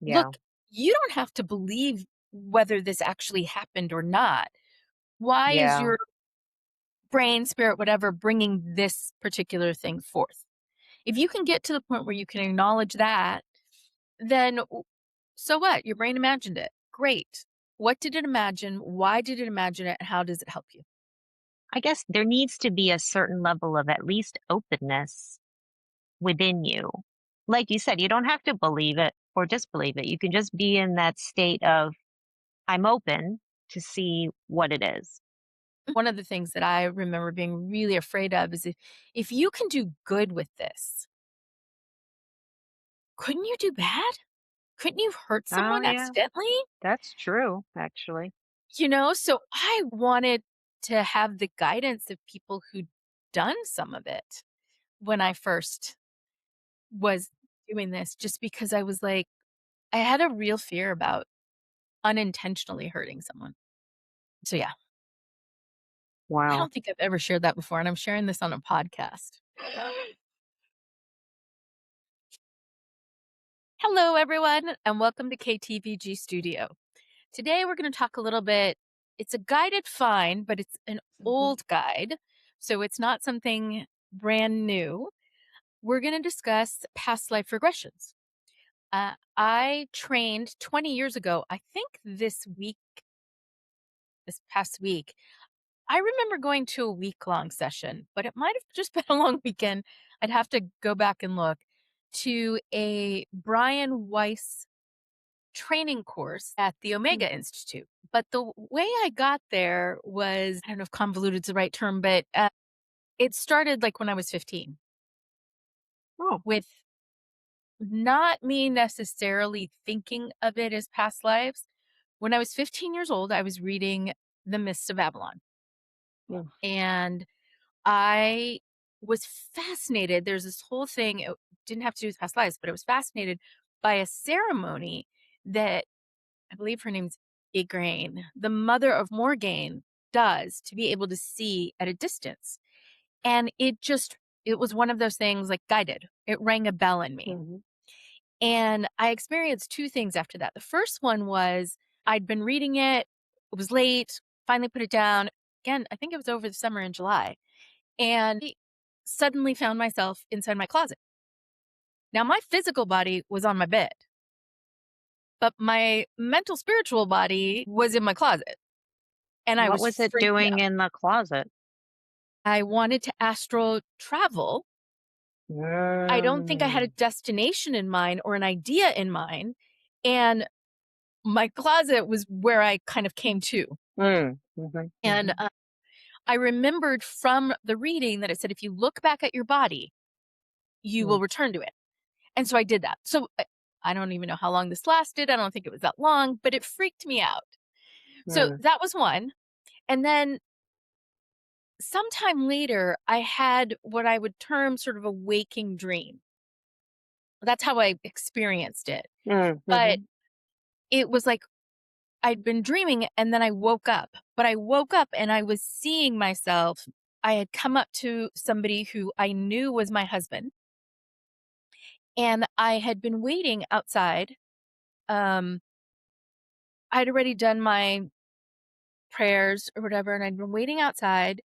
Yeah. look, you don't have to believe whether this actually happened or not. Why is Yeah. your brain, spirit, whatever, bringing this particular thing forth? If you can get to the point where you can acknowledge that, then so what? Your brain imagined it. Great. What did it imagine? Why did it imagine it? And how does it help you? I guess there needs to be a certain level of at least openness within you. Like you said, you don't have to believe it or disbelieve it. You can just be in that state of, I'm open to see what it is. One of the things that I remember being really afraid of is if you can do good with this, couldn't you do bad? Couldn't you hurt Oh, someone yeah. accidentally? That's true, actually. So I wanted to have the guidance of people who'd done some of it when I first was doing this, just because I was like, I had a real fear about unintentionally hurting someone. So yeah, I Wow. don't think I've ever shared that before, and I'm sharing this on a podcast. Hello, everyone, and welcome to KTVG Studio. Today, we're going to talk a little bit. It's a guided find, but it's an Mhm. old guide. So it's not something brand new. We're going to discuss past life regressions. I trained 20 years ago, I think this past week. I remember going to a week-long session, but it might have just been a long weekend. I'd have to go back and look to a Brian Weiss training course at the Mm. Omega Institute. But the way I got there was, I don't know if convoluted is the right term, but it started like when I was 15 Oh. with not me necessarily thinking of it as past lives. When I was 15 years old, I was reading The Mists of Avalon. Yeah. And I was fascinated. There's this whole thing, it didn't have to do with past lives, but I was fascinated by a ceremony that I believe her name's Igraine, the mother of Morgaine, does to be able to see at a distance. And it was one of those things like guided. It rang a bell in me. Mhm. And I experienced two things after that. The first one was I'd been reading it was late, finally put it down. Again, I think it was over the summer in July. And I suddenly found myself inside my closet. Now, my physical body was on my bed, but my mental, spiritual body was in my closet. And I What was was it freaking doing out. in the closet? I wanted to astral travel. I don't think I had a Mm. destination in mind or an idea in mind. And my closet was where I kind of came to. Mm. Mhm. And Mhm. I remembered from the reading that it said, if you look back at your body, you Mm. will return to it. And so I did that. So I don't even know how long this lasted. I don't think it was that long, but it freaked me out. So Mm. that was one. And then sometime later, I had what I would term sort of a waking dream. That's how I experienced it. Mm. But Mhm. it was like I'd been dreaming and then I woke up. But I woke up and I was seeing myself. I had come up to somebody who I knew was my husband, and I had been waiting outside. Um, I'd already done my prayers or whatever, and I'd been waiting outside.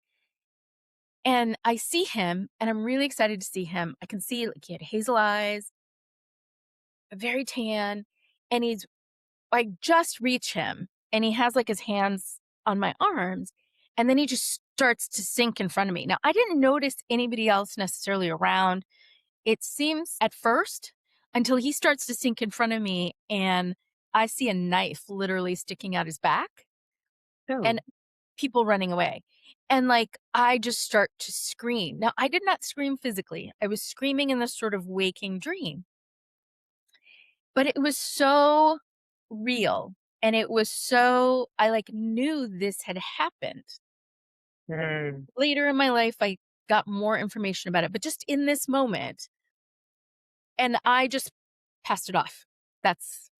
And I see him, and I'm really excited to see him. I can see like he had hazel eyes, very tan, and I just reach him, and he has like his hands on my arms, and then he just starts to sink in front of me. Now, I didn't notice anybody else necessarily around. It seems at first until he starts to sink in front of me, and I see a knife literally sticking out his back and Oh. people running away. And like, I just start to scream. Now, I did not scream physically. I was screaming in this sort of waking dream, but it was so real. And it was so, I like knew this had happened. Mm. Later in my life, I got more information about it, but just in this moment, and I just passed it off. That's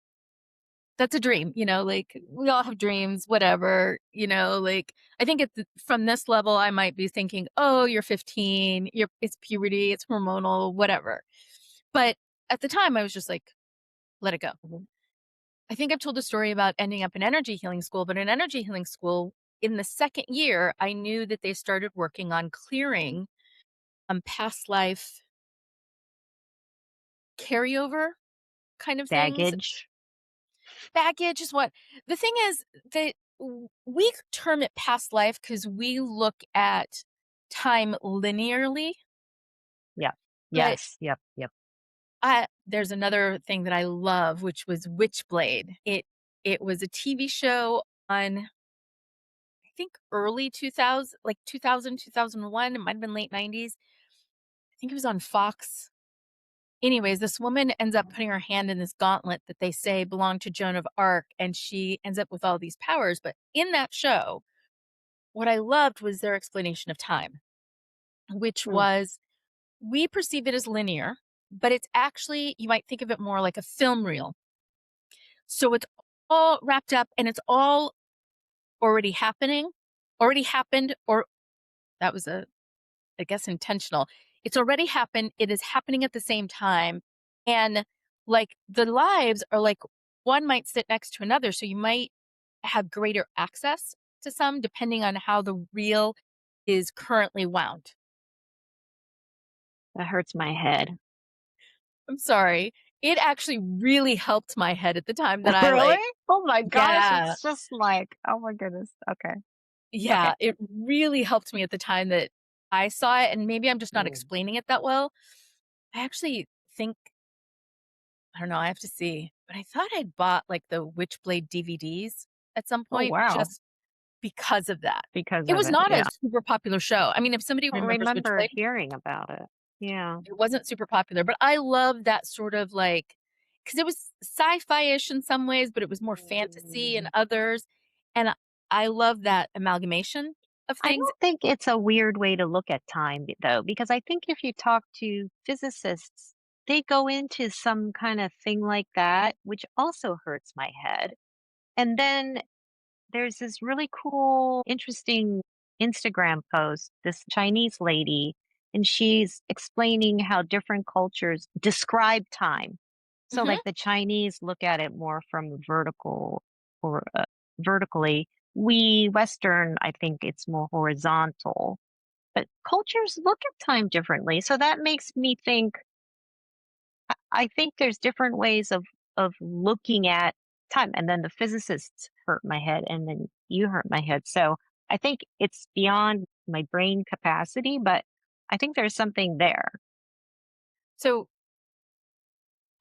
That's a dream, like, we all have dreams, whatever, like, I think from this level, I might be thinking, "Oh, you're 15, it's puberty, it's hormonal, whatever." But at the time, I was just like, "Let it go." Mhm. I think I've told a story about ending up in energy healing school, but in energy healing school, in the second year, I knew that they started working on clearing past life carryover kind of things. Baggage. Baggage is what the thing is that we term it past life because we look at time linearly, Yep. but Yes. Yep. Yep. there's another thing that I love, which was Witchblade. It was a TV show on I think early 2000, like 2000, 2001. It might have been late 90s. I think it was on Fox. Anyways, this woman ends up putting her hand in this gauntlet that they say belonged to Joan of Arc, and she ends up with all these powers. But in that show, what I loved was their explanation of time, which Mm. was we perceive it as linear, but it's actually, you might think of it more like a film reel. So it's all wrapped up and it's all already happening, already happened, or that was I guess, intentional. It's already happened. It is happening at the same time. And like the lives are like one might sit next to another. So you might have greater access to some depending on how the reel is currently wound. That hurts my head. I'm sorry. It actually really helped my head at the time that I Really? like, Oh my gosh, yeah, it's just like, oh my goodness. Okay. Okay. yeah, it really helped me at the time that I saw it. And maybe I'm just not Mm. explaining it that well. I actually think I don't know, I have to see. But I thought I'd bought, like, the Witchblade DVDs at some Oh point wow. just because of that. Because It of was it. not a Yeah. super popular show. I mean, if somebody I don't remembers remember Witchblade, hearing about it. Yeah. it wasn't super popular, but I love that sort of, like, because it was sci-fi-ish in some ways, but it was more fantasy in Mm. others, and I love that amalgamation of I things. don't think it's a weird way to look at time, though, because I think if you talk to physicists, they go into some kind of thing like that, which also hurts my head. And then there's this really cool, interesting Instagram post, this Chinese lady, and she's explaining how different cultures describe time. So, Mhm. like the Chinese look at it more from vertical or vertically. We Western, I think it's more horizontal, but cultures look at time differently. So that makes me think I think there's different ways of looking at time, and then the physicists hurt my head, and then you hurt my head. So I think it's beyond my brain capacity, but I think there's something there. So,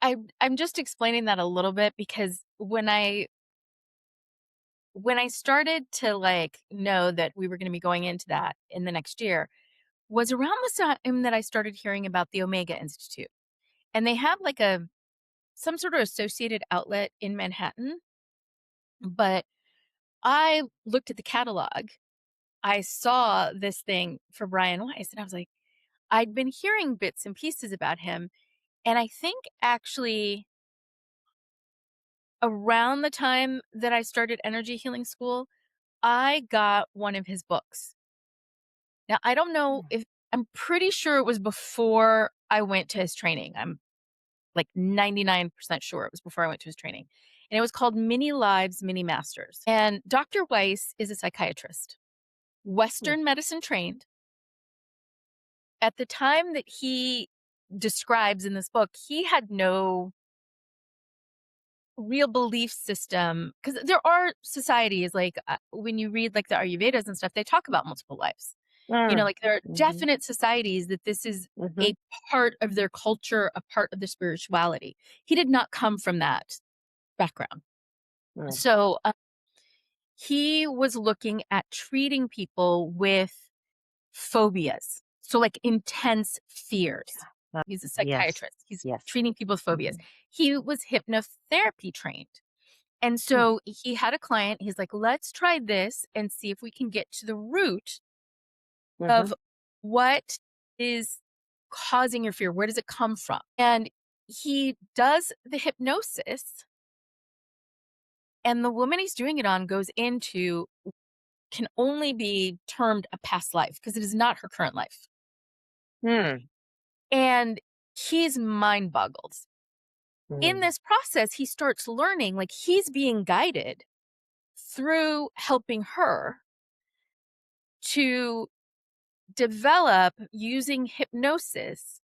I'm just explaining that a little bit because when I started to, like, know that we were gonna be going into that in the next year, was around the time that I started hearing about the Omega Institute. And they have like a some sort of associated outlet in Manhattan, but I looked at the catalog. I saw this thing for Brian Weiss and I was like, I'd been hearing bits and pieces about him. And I think actually around the time that I started energy healing school, I got one of his books. Now, I don't know Mm. if I'm pretty sure it was before I went to his training. I'm like 99% sure it was before I went to his training. And it was called Mini Lives, Mini Masters. And Dr. Weiss is a psychiatrist, Mm. Western medicine trained. At the time that he describes in this book, he had no real belief system because there are societies like when you read like the Ayurvedas and stuff, they talk about multiple lives. You know, Mm. like there are Mhm. definite societies that this is Mhm. a part of their culture, a part of their spirituality. He did not come from that background. Mm. So he was looking at treating people with phobias. So, like intense fears. Uh, He's a yes. psychiatrist. He's Yes. treating people with phobias. Mhm. He was hypnotherapy trained. And Mm. so he had a client. He's like, let's try this and see if we can get to the root of Mhm. what is causing your fear. Where does it come from? And he does the hypnosis, and the woman he's doing it on goes into can only be termed a past life because it is not her current life. Mm. And he's mind boggled. In this process, he starts learning, like he's being guided through helping her to develop using hypnosis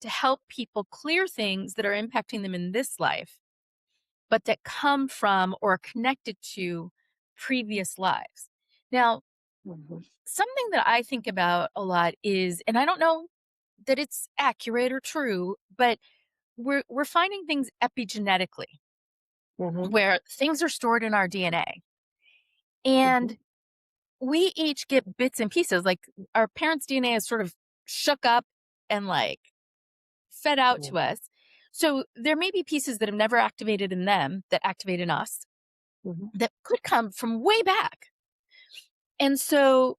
to help people clear things that are impacting them in this life, but that come from or are connected to previous lives. Now, Mhm. something that I think about a lot is, and I don't know that it's accurate or true, but we're finding things epigenetically Mhm. where things are stored in our DNA. Mhm. And we each get bits and pieces. Like our parents' DNA is sort of shook up and like fed out to Mhm. us. So there may be pieces that have never activated in them that activate in us Mhm. that could come from way back. And so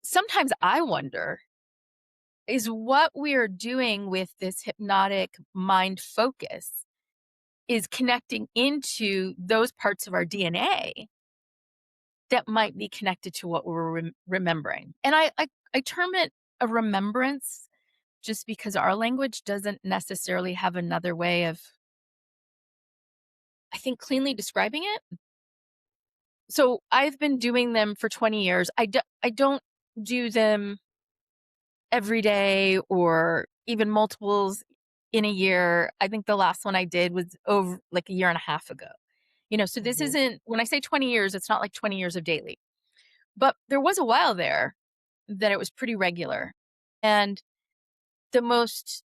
sometimes I wonder, is what we are doing with this hypnotic mind focus is connecting into those parts of our DNA that might be connected to what we're remembering. And I term it a remembrance just because our language doesn't necessarily have another way of, I think, cleanly describing it. So I've been doing them for 20 years. I don't do them every day or even multiples in a year. I think the last one I did was over like a year and a half ago. So this Mhm. isn't, when I say 20 years, it's not like 20 years of daily. But there was a while there that it was pretty regular. And the most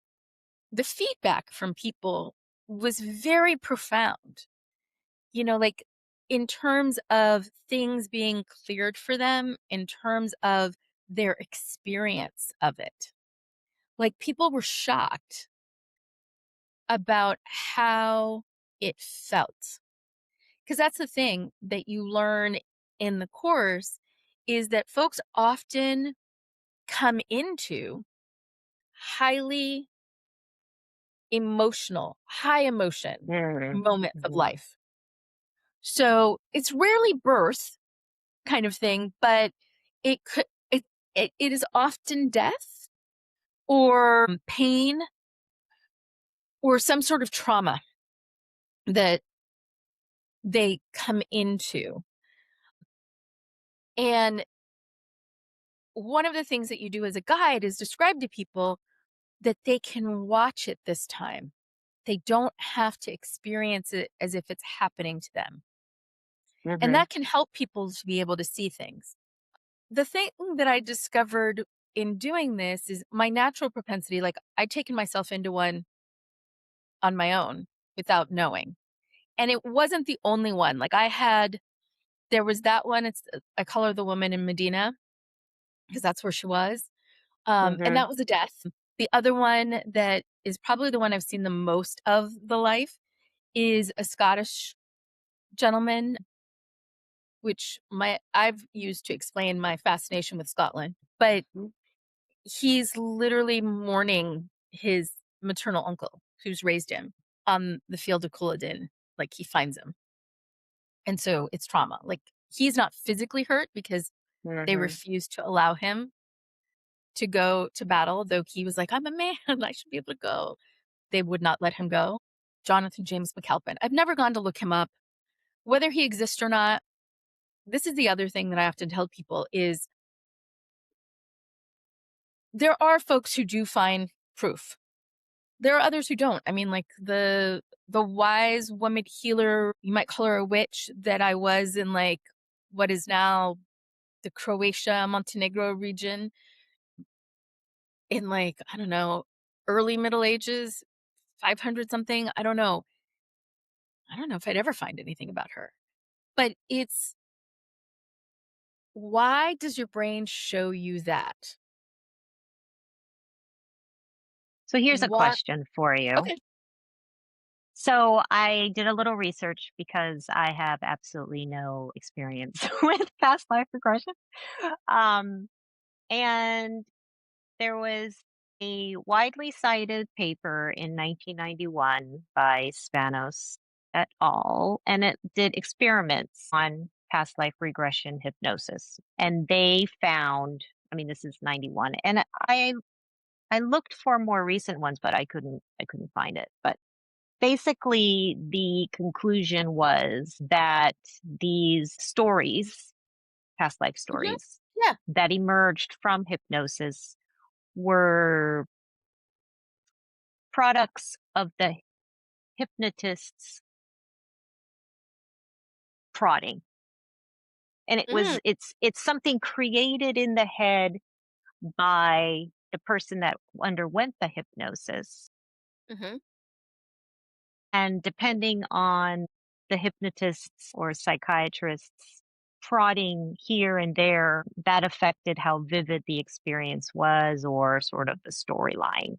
the feedback from people was very profound. Like in terms of things being cleared for them, in terms of their experience of it. Like people were shocked about how it felt. Because that's the thing that you learn in the course is that folks often come into highly emotional, high emotion Mhm. moments of Mhm. life. So it's rarely birth kind of thing, but it could, it is often death or pain or some sort of trauma that they come into. And one of the things that you do as a guide is describe to people that they can watch it this time. They don't have to experience it as if it's happening to them. And Mhm. that can help people to be able to see things. The thing that I discovered in doing this is my natural propensity. Like I'd taken myself into one on my own without knowing. And it wasn't the only one. Like there was that one. I call her the woman in Medina because that's where she was. And Mhm. that was a death. The other one that is probably the one I've seen the most of the life is a Scottish gentleman, which I've used to explain my fascination with Scotland. But Mhm. he's literally mourning his maternal uncle who's raised him on the field of Culloden. Like he finds him. And so it's trauma. Like he's not physically hurt because they Mhm. refused to allow him to go to battle, though he was like, I'm a man, I should be able to go. They would not let him go. Jonathan James McAlpin. I've never gone to look him up. Whether he exists or not, this is the other thing that I have to tell people is there are folks who do find proof. There are others who don't. I mean, like the wise woman healer, you might call her a witch, that I was in like what is now the Croatia, Montenegro region in like, I don't know, early Middle Ages, 500 something. I don't know. I don't know if I'd ever find anything about her. But it's, why does your brain show you that? So here's a What? question for you. Okay. So I did a little research because I have absolutely no experience with past life regression. Um, and there was a widely cited paper in 1991 by Spanos et al., and it did experiments on past life regression hypnosis. And they found, I mean, this is 91, and I looked for more recent ones, but I couldn't find it. But basically, the conclusion was that these stories, past life Mhm. stories, Yeah. that emerged from hypnosis were products of the hypnotist's prodding. And Mm. it's something created in the head by the person that underwent the hypnosis. Mhm. And depending on the hypnotists or psychiatrists prodding here and there, that affected how vivid the experience was or sort of the storyline.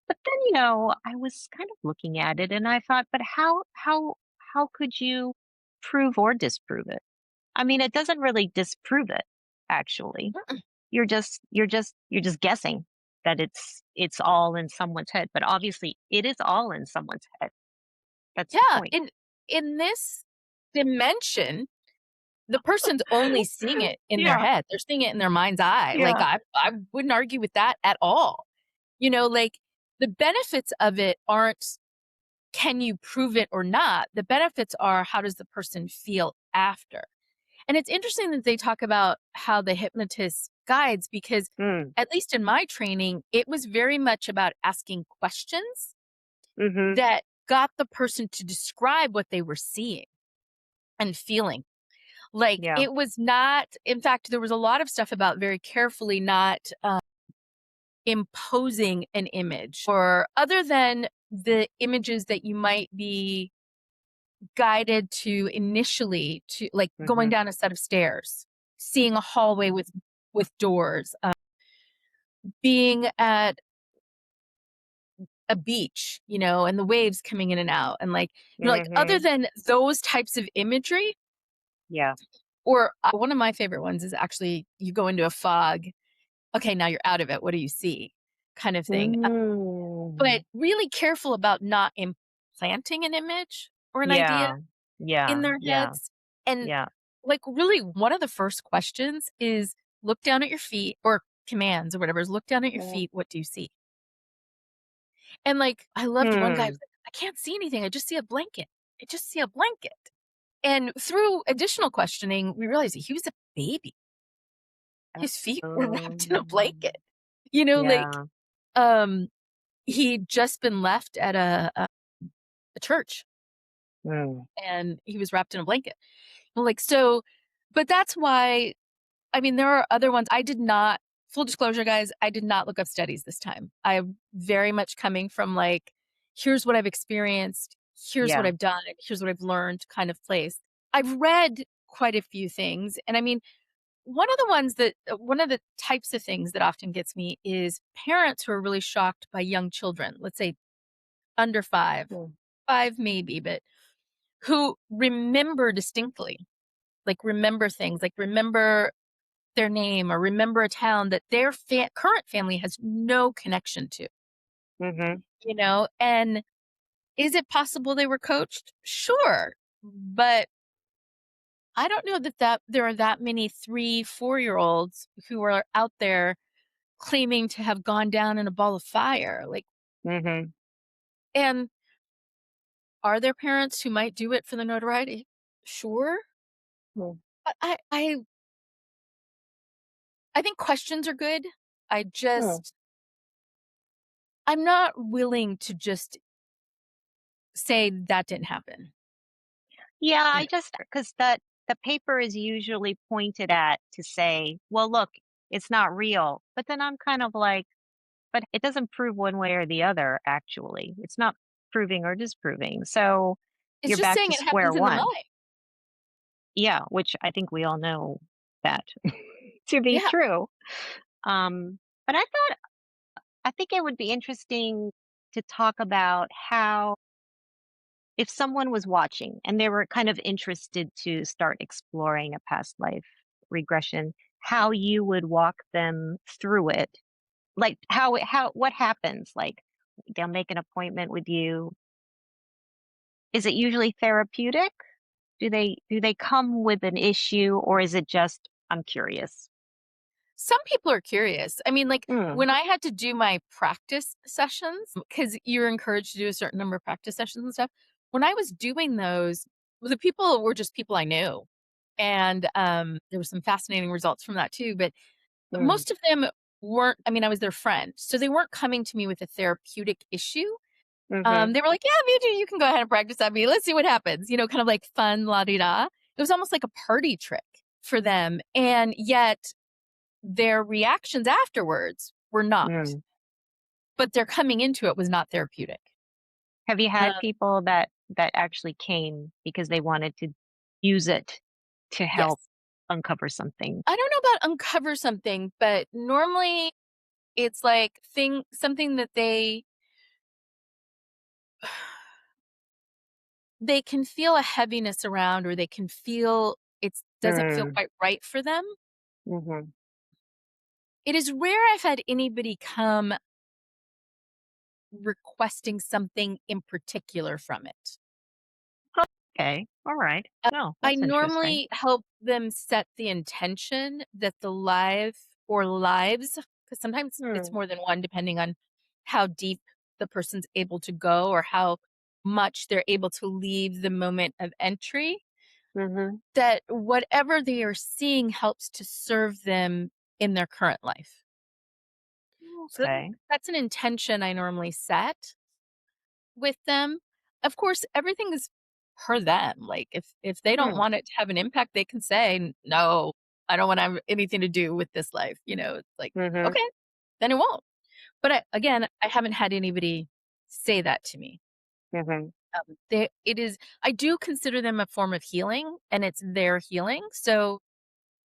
But then, I was kind of looking at it and I thought, but how could you prove or disprove it? I mean, it doesn't really disprove it, actually. Mm-mm. You're just guessing that it's all in someone's head, but obviously it is all in someone's head. That's the Yeah, point. in this dimension, the person's only seeing it in their Yeah, head. They're seeing it in their mind's eye. Like, yeah. I wouldn't argue with that at all. Like, the benefits of it aren't, can you prove it or not? The benefits are, how does the person feel after? And it's interesting that they talk about how the hypnotist guides, because Mm, at least in my training, it was very much about asking questions mhm. that got the person to describe what they were seeing and feeling. Like, Yeah. it was not, in fact, there was a lot of stuff about very carefully not imposing an image, or other than the images that you might be guided to initially, to like going Mhm. down a set of stairs, seeing a hallway with doors, being at a beach, and the waves coming in and out, and like other Mhm. than those types of imagery. Yeah. Or one of my favorite ones is actually, you go into a fog. Okay, now you're out of it. What do you see? Kind of thing. But Mm. really careful about not implanting an image or an idea Yeah. in Yeah. their Yeah. heads. And Yeah. like, really, one of the first questions is, look down at your feet, or commands or whatever, is look down at your Mm. feet. What do you see? And like, I loved one guy who Hmm. was like, I can't see anything. I just see a blanket. I just see a blanket. And through additional questioning, we realized that he was a baby. His feet were wrapped in a Um, blanket. Like, yeah. um, he'd just been left at a church, Mm. and he was wrapped in a blanket. Well, like, so, but that's why, I mean, there are other ones. I did not, full disclosure, guys, I did not look up studies this time. I'm very much coming from like, here's what I've experienced, here's what Yeah. I've done, here's what I've learned kind of place. I've read quite a few things. And I mean, one of the types of things that often gets me is parents who are really shocked by young children, let's say under Mm. 5 maybe, but who remember distinctly, like remember things, like remember their name or remember a town that their current family has no connection to, Mhm. and is it possible they were coached? Sure. But I don't know that there are that many 3, 4 year olds who are out there claiming to have gone down in a ball of fire. Like, Mhm. and are there parents who might do it for the notoriety? Sure. Mm. But I think questions are good. I Mm. just, I'm not willing to just say that didn't happen. Yeah, You I know, just because that the paper is usually pointed at to say, "Well, look, it's not real." But then I'm kind of like, but it doesn't prove one way or the other, actually. It's not proving or disproving. So it's you're just back saying to it square happens in the one. mind. Yeah, which I think we all know that to be Yeah. true. But I think it would be interesting to talk about how, if someone was watching and they were kind of interested to start exploring a past life regression, how you would walk them through it. Like what happens? Like they'll make an appointment with you. Is it usually therapeutic? Do they come with an issue or is it just I'm curious? Some people are curious. I mean, like, Mm, when I had to do my practice sessions, because you're encouraged to do a certain number of practice sessions and stuff, when I was doing those, the people were just people I knew. And there were some fascinating results from that too. But mm, most of them weren't, I mean, I was their friend. So they weren't coming to me with a therapeutic issue. mhm, They were like, yeah, Vijay, you can go ahead and practice on me. Let's see what happens. Kind of like fun, la di da. It was almost like a party trick for them. And yet their reactions afterwards were not, mm. but their coming into it was not therapeutic. Have you Um, had people that actually came because they wanted to use it to yes. help uncover something? I don't know about uncover something, but normally it's like something that they can feel a heaviness around, or they can feel it doesn't feel Mm, quite right for them. mhm. It is rare I've had anybody come requesting something in particular from it. Okay, alright. Uh, No, I that's interesting. normally help them set the intention that the life or lives, because sometimes it's Mm, more than one depending on how deep the person's able to go or how much they're able to leave the moment of entry, mhm. that whatever they are seeing helps to serve them in their current life. So Okay. that's an intention I normally set with them. Of course, everything is per them. Like if they don't Mm, want it to have an impact, they can say, "No, I don't want to have anything to do with this life." It's like, mhm, okay, then it won't. But again, I haven't had anybody say that to me. mhm. It is. I do consider them a form of healing, and it's their healing. So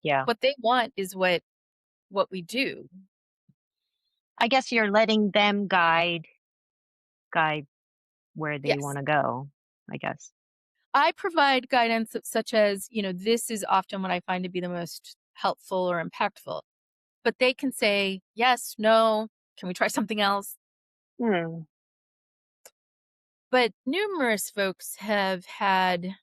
Yeah. what they want is what we do. I guess you're letting them guide where they Yes. wanna go, I guess. I provide guidance such as, this is often what I find to be the most helpful or impactful. But they can say, "Yes, no, can we try something else?" Mm, But numerous folks have had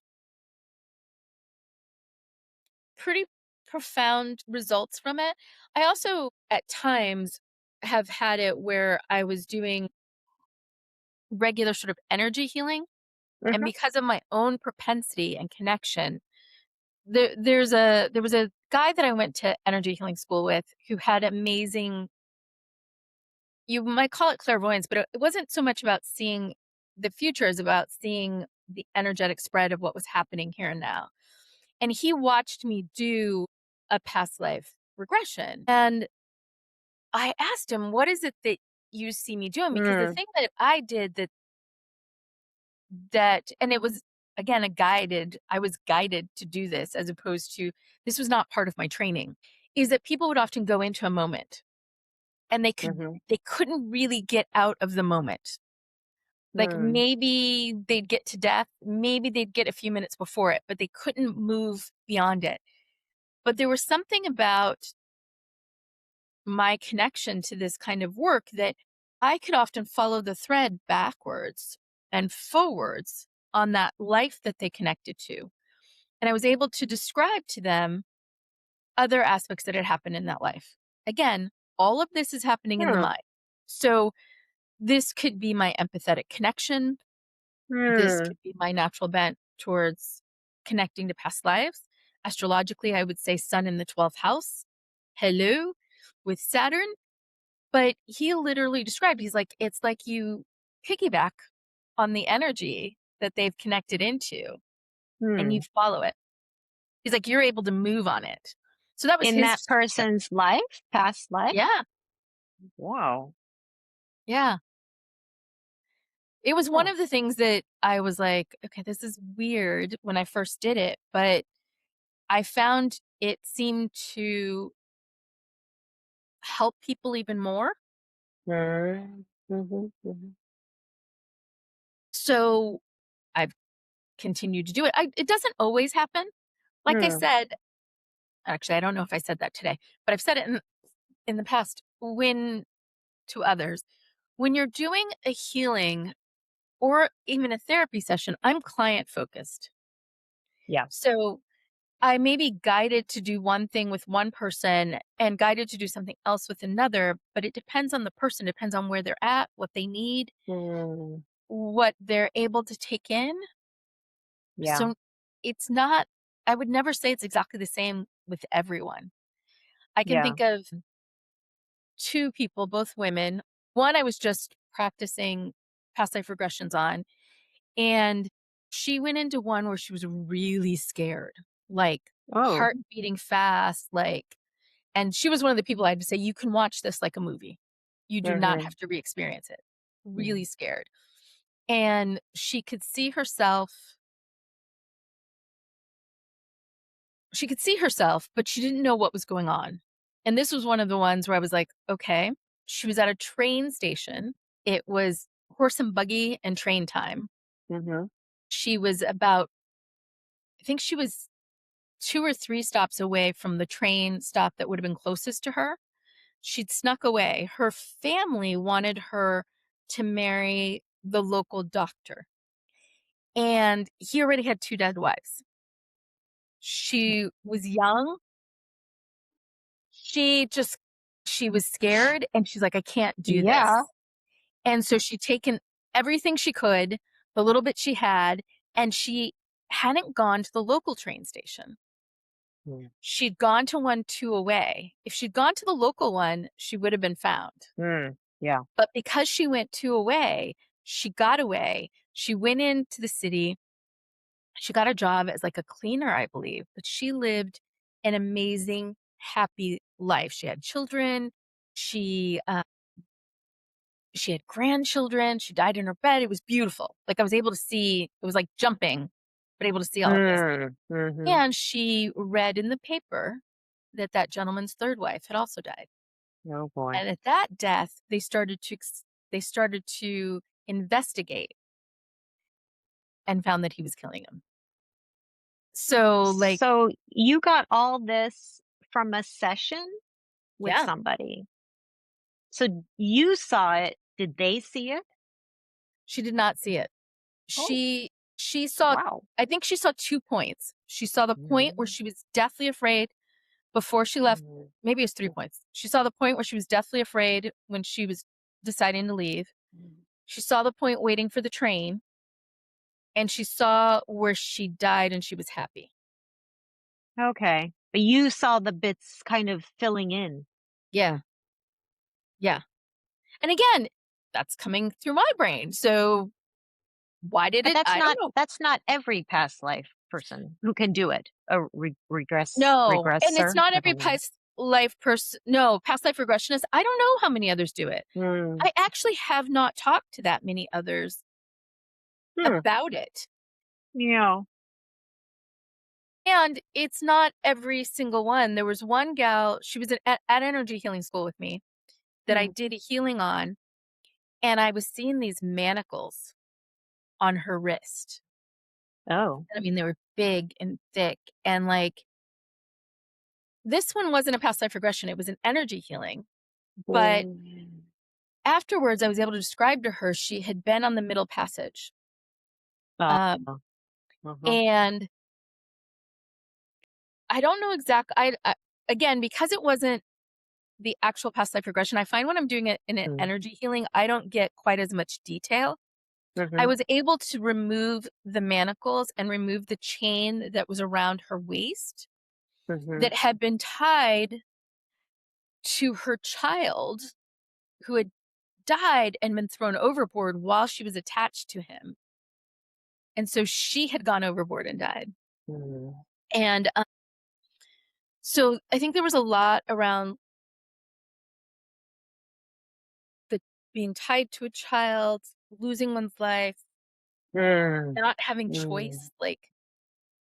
pretty profound results from it. I also, at times, have had it where I was doing regular sort of energy healing, and mhm, because of my own propensity and connection, there was a guy that I went to energy healing school with who had amazing, you might call it clairvoyance, but it wasn't so much about seeing the future as about seeing the energetic spread of what was happening here and now. And he watched me do a past life regression. And I asked him, "What is it that you see me doing?" Because the mm, thing that I did that and it was, again, I was guided to do this, as opposed to, this was not part of my training, is that people would often go into a moment and mhm, they couldn't really get out of the moment. Like, mm, maybe they'd get to death, maybe they'd get a few minutes before it, but they couldn't move beyond it. But there was something about my connection to this kind of work that I could often follow the thread backwards and forwards on that life that they connected to. And I was able to describe to them other aspects that had happened in that life. Again, all of this is happening in the mm, mind. So this could be my empathetic connection. This mm, could be my natural bent towards connecting to past lives. Astrologically, I would say Sun in the 12th house. Hello with Saturn. But he literally described, he's like, it's like you piggyback on the energy that they've connected into and you mm. follow it. He's like, you're able to move on it. So that was In his that description. person's life? Past life? Yeah. Wow. Yeah. It was one Huh. of the things that I was like, okay, this is weird when I first did it, but I found it seemed to help people even more. Mm, mhm, mhm, So I've continued to do it. It doesn't always happen. Like I mm, said, actually, I don't know if I said that today, but I've said it in the past, when to others. When you're doing a healing or even a therapy session, I'm client focused. yeah. So I may be guided to do one thing with one person and guided to do something else with another, but it depends on the person, depends on where they're at, what they need, Mm, what they're able to take in. yeah, So it's not, I would never say it's exactly the same with everyone. I can yeah. think of two people, both women. One I was just practicing past life regressions on, and she went into one where she was really scared, like Oh, heart beating fast, like, and she was one of the people I had to say, you can watch this like a movie. You do not mhm, have to re experience it. Really mm, scared. And she could see herself, but she didn't know what was going on. And this was one of the ones where I was like, okay. She was at a train station. It was horse and buggy and train time. mhm, She was about, I think she was 2 or 3 stops away from the train stop that would have been closest to her. She'd snuck away. Her family wanted her to marry the local doctor, and he already had 2 dead wives. She was young. She just she was scared, and she's like, "I can't do yeah. this." And so she'd taken everything she could, the little bit she had, and she hadn't gone to the local train station. Mm, She'd gone to one 2 away. If she'd gone to the local one, she would have been found. yeah. But because she went 2 away, she got away. She went into the city. She got a job as, like, a cleaner, I believe, but she lived an amazing, happy life. She had children. She, uh she had grandchildren. She died in her bed. It was beautiful. Like, I was able to see it was like jumping, but able to see all of this. Mhm. And she read in the paper that that gentleman's 3rd wife had also died. Oh boy. And at that death, they started to investigate and found that he was killing him. So, like, So you got all this from a session with yeah, somebody. So you saw it. Did they see it? she did not see it. Oh, She saw wow. I think she saw 2 points. She saw the point where Mm, she was deathly afraid before she left. mm, Maybe it's 3 points. She saw the point where she was deathly afraid when she was deciding to leave. mm. She saw the point waiting for the train, and she saw where she died and she was happy. Okay. But you saw the bits kind of filling in. Yeah, yeah. And again, that's coming through my brain. So why did But it? I don't know. that's not every past life person who can do it. A No, and it's regressor. not I every don't know. past life person. No, past life regressionist. I don't know how many others do it. Mm. I actually have not talked to that many others Hmm. about it. Yeah. And it's not every single one. There was one gal, she was at energy healing school with me that I Mm. did a healing on, and I was seeing these manacles on her wrist. Oh. I mean, they were big and thick. And like, this one wasn't a past life regression, it was an energy healing. But Mm. afterwards, I was able to describe to her she had been on the middle passage. Uh, Um, uh-huh. and I don't know again, because it wasn't the actual past life regression, I find when I'm doing it in an Mm. energy healing, I don't get quite as much detail. I Mhm. was able to remove the manacles and remove the chain that was around her waist Mhm. that had been tied to her child who had died and been thrown overboard while she was attached to him. And so she had gone overboard and died. Mm. And so I think there was a lot around the being tied to a child, losing one's life, Mm. not having Mm. choice. Like,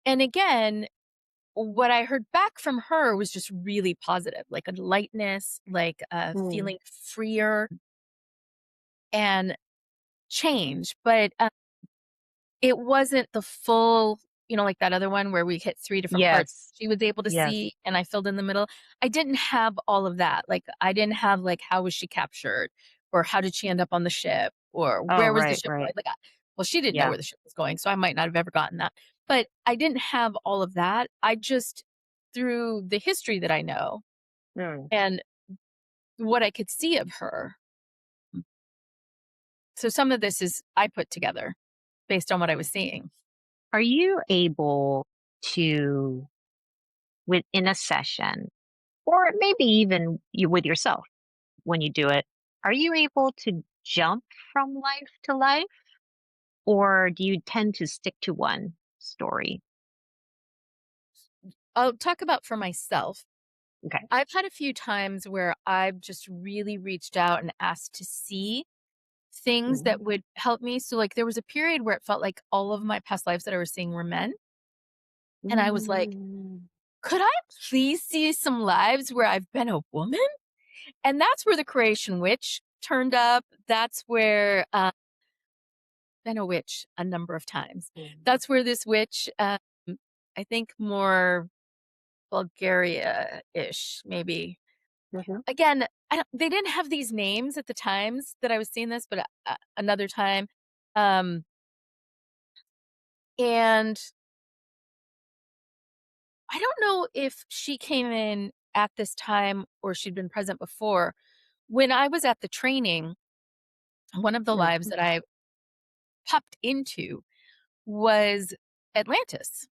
and again, what I heard back from her was just really positive, like a lightness, like Mm. feeling freer and change. But it wasn't the full, like that other one where we hit 3 different parts Yes. she was able to Yes. see and I filled in the middle. I didn't have all of that. Like, I didn't have, like, how was she captured or how did she end up on the ship or Oh, where was the right, ship going? right. Like, well, she didn't know Yeah. where the ship was going, so I might not have ever gotten that. But I didn't have all of that. I just, through the history that I know Mm. and what I could see of her. So some of this is I put together based on what I was seeing. Are you able to, within a session, or maybe even you with yourself when you do it, are you able to jump from life to life, or do you tend to stick to one story? I'll talk about for myself. Okay. I've had a few times where I've just really reached out and asked to see things that Mm. would help me. So, like, there was a period where it felt like all of my past lives that I was seeing were men. And I was like, Mm. could I please see some lives where I've been a woman? And that's where the creation witch turned up. That's where been a witch a number of times. Mm. That's where this witch, I think more Bulgaria-ish, maybe. Mhm. Again, they didn't have these names at the times that I was seeing this, but another time. Um, and I don't know if she came in at this time or she'd been present before. When I was at the training, one of the lives Mhm. that I popped into was Atlantis.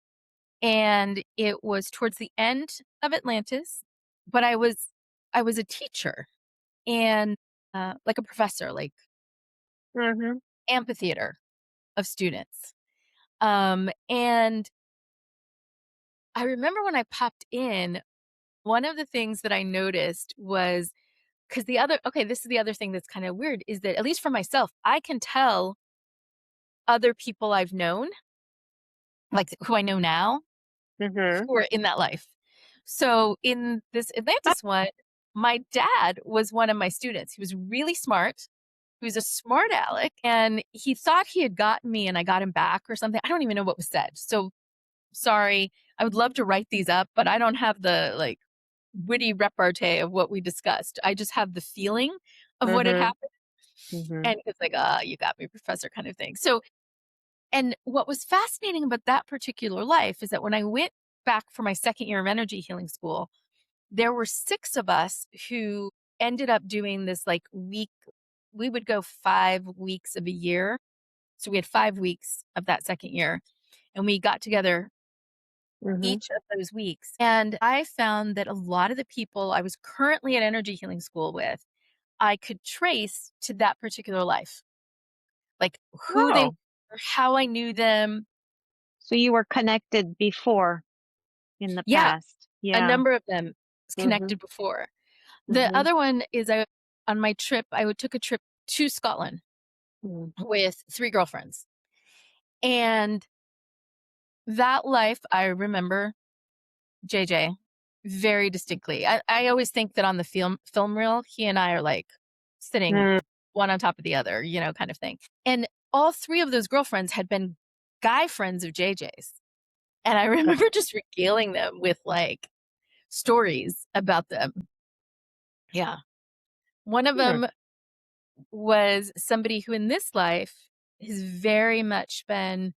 And it was towards the end of Atlantis, but I was a teacher and like a professor, like Mhm. amphitheater of students. And I remember when I popped in, one of the things that I noticed was because this is the other thing that's kind of weird is that, at least for myself, I can tell other people I've known, like who I know now, Mhm. who are in that life. So in this Ah. Atlantis one, my dad was one of my students. He was really smart. He was a smart aleck, and he thought he had gotten me and I got him back or something. I don't even know what was said. So sorry. I would love to write these up, but I don't have the like witty repartee of what we discussed. I just have the feeling of what had Mhm. happened. Mhm. And it's like, you got me, professor, kind of thing. So, and what was fascinating about that particular life is that when I went back for my second year of energy healing school, there were 6 of us who ended up doing this like week. We would go 5 weeks of a year. So we had 5 weeks of that second year, and we got together Mhm. each of those weeks. And I found that a lot of the people I was currently at energy healing school with, I could trace to that particular life, like who they Oh, were, how I knew them. so you were connected before in the Yeah, past. a Yeah. number of them was Mhm. connected before. The Mhm. other one is on my trip, I would took a trip to Scotland Mm. with 3 girlfriends. And that life, I remember JJ very distinctly. I always think that on the film reel, he and I are like sitting Mm. one on top of the other, kind of thing. And all 3 of those girlfriends had been guy friends of JJ's. And I Okay. remember just regaling them with like stories about them. Yeah. One of Hmm. them was somebody who in this life has very much been,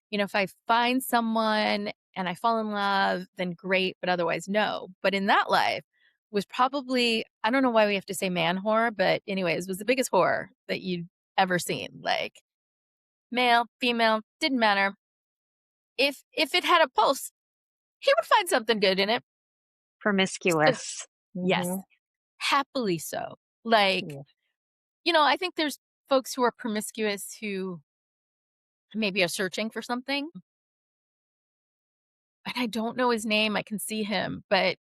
if I find someone and I fall in love, then great, but otherwise no. But in that life was probably, I don't know why we have to say man whore, but anyways, was the biggest whore that you'd ever seen. Like male, female, didn't matter. If it had a pulse, he would find something good in it. So, Promiscuous. yes, Mhm. happily so. Like, Yeah. I think there's folks who are promiscuous who maybe are searching for something. And I don't know his name. I can see him, but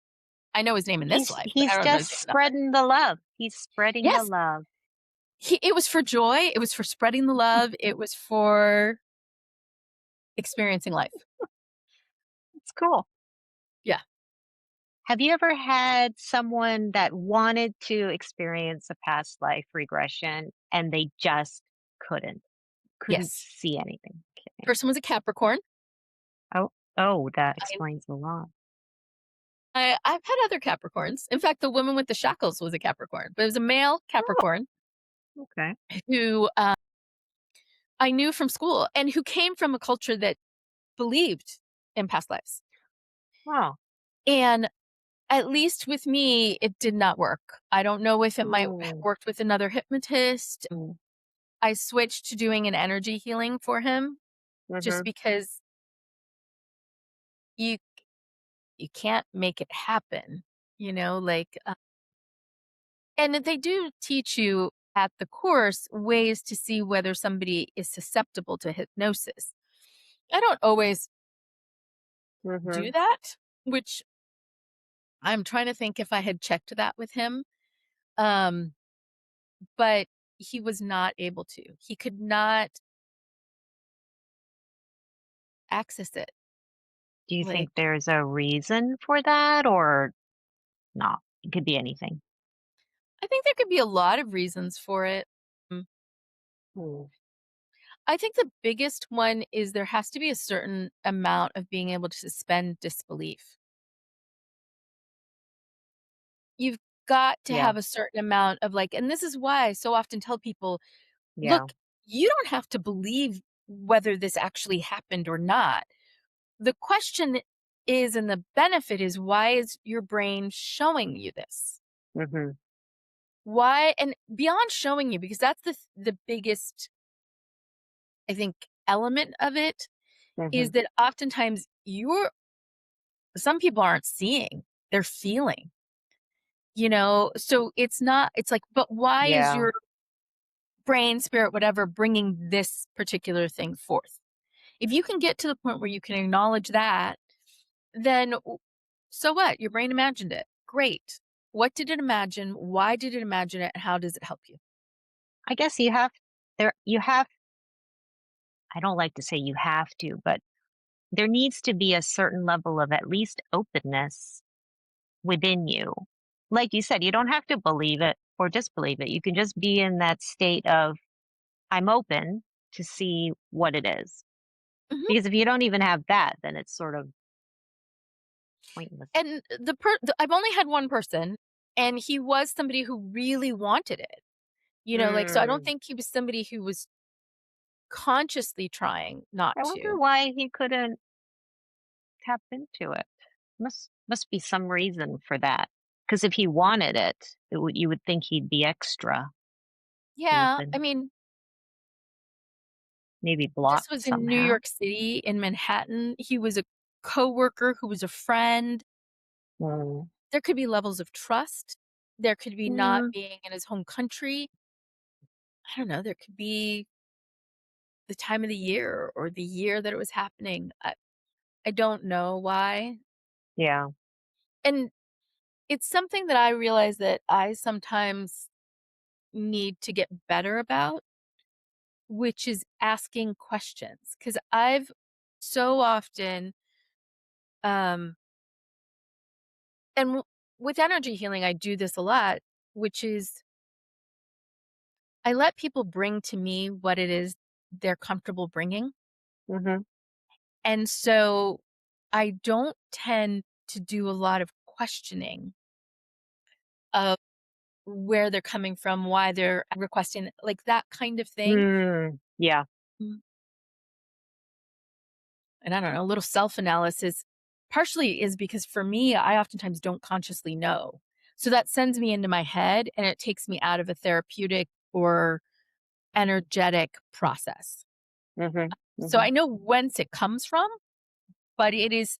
I know his name in this He's life, but I he's don't know his just name in that life. spreading the love. He's spreading the Yes, love. it was for joy. It was for spreading the love. It was for experiencing life. It's cool. Yeah. Have you ever had someone that wanted to experience a past life regression and they just couldn't Yes. see anything? Okay. Person was a Capricorn. Oh, oh, that I, explains a lot. I've had other Capricorns. In fact, the woman with the shackles was a Capricorn, but it was a male Oh, Capricorn okay. who I knew from school and who came from a culture that believed in past lives. Oh. And at least with me, it did not work. I don't know if it might have Mm, worked with another hypnotist. mm, I switched to doing an energy healing for him just mhm, because you you can't make it happen, like and they do teach you at the course ways to see whether somebody is susceptible to hypnosis. I don't always do mhm. that, which I'm trying to think if I had checked that with him. Um, but he was not able to. He could not access it. Do you think Like, there's a reason for that or not? It could be anything. I think there could be a lot of reasons for it. Mm, Mm, I think the biggest one is there has to be a certain amount of being able to suspend disbelief. You've got to yeah, have a certain amount of like, and this is why I so often tell people, yeah. look, you don't have to believe whether this actually happened or not. The question is, and the benefit is, why is your brain showing you this? Mhm, Why? And beyond showing you, because that's the biggest, I think, element of it is mhm. that oftentimes some people aren't seeing, they're feeling, so it's not, it's like, but why is Yeah, your brain, spirit, whatever, bringing this particular thing forth? If you can get to the point where you can acknowledge that, then so what? Your brain imagined it. Great. What did it imagine? Why did it imagine it? And how does it help you? I guess you have I don't like to say you have to, but there needs to be a certain level of at least openness within you. Like you said, you don't have to believe it or disbelieve it. You can just be in that state of, I'm open to see what it is. Mhm. Because if you don't even have that, then it's sort of pointless. And I've only had one person, and he was somebody who really wanted it. Like, so I don't Mm. think he was somebody who was consciously trying not I wonder to. why he couldn't tap into it. Must be some reason for that. Because if he wanted it, you would think he'd be extra Yeah, I open, mean, maybe this blocked was in New somehow. York City, in Manhattan. He was a coworker who was a friend. Mm. There could be levels of trust. There could be not Mm, being in his home country. I don't know, there could be the time of the year or the year that it was happening. I don't know why. yeah. And it's something that I realize that I sometimes need to get better about, which is asking questions. Because I've so often, um, and with energy healing, I do this a lot, which is I let people bring to me what it is they're comfortable bringing. Mhm. And so I don't tend to do a lot of questioning of where they're coming from, why they're requesting, like that kind of thing. Mm, yeah. Mm. And I don't know, a little self analysis partially is because for me, I oftentimes don't consciously know. So that sends me into my head and it takes me out of a therapeutic or energetic process. Mhm. So I Mhm. know whence it comes from, but it is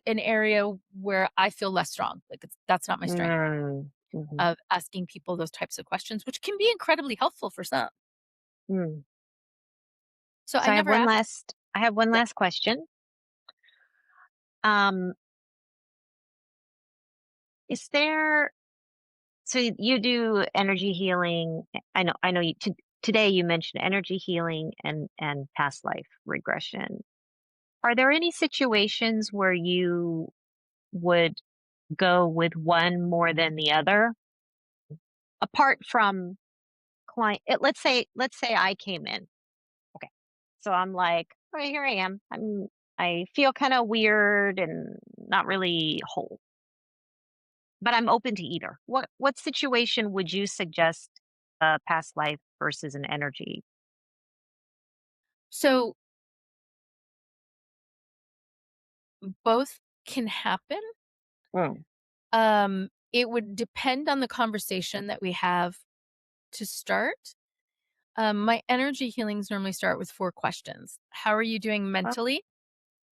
an area where I feel less strong. Like that's not my strength Mm, mhm. of asking people those types of questions, which can be incredibly helpful for some. Mm. So I So never asked. I have one Yeah. last question. Um, is there so you do energy healing. I know today you mentioned energy healing and past life regression. Are there any situations where you would go with one more than the other? Apart from let's say I came in. Okay. So I'm like, "Oh, here I am. I feel kind of weird and not really whole, but I'm open to either." What situation would you suggest a past life versus an energy? So Both can happen. Mm. It would depend on the conversation that we have to start. My energy healings normally start with 4 questions. How are you doing Oh, mentally?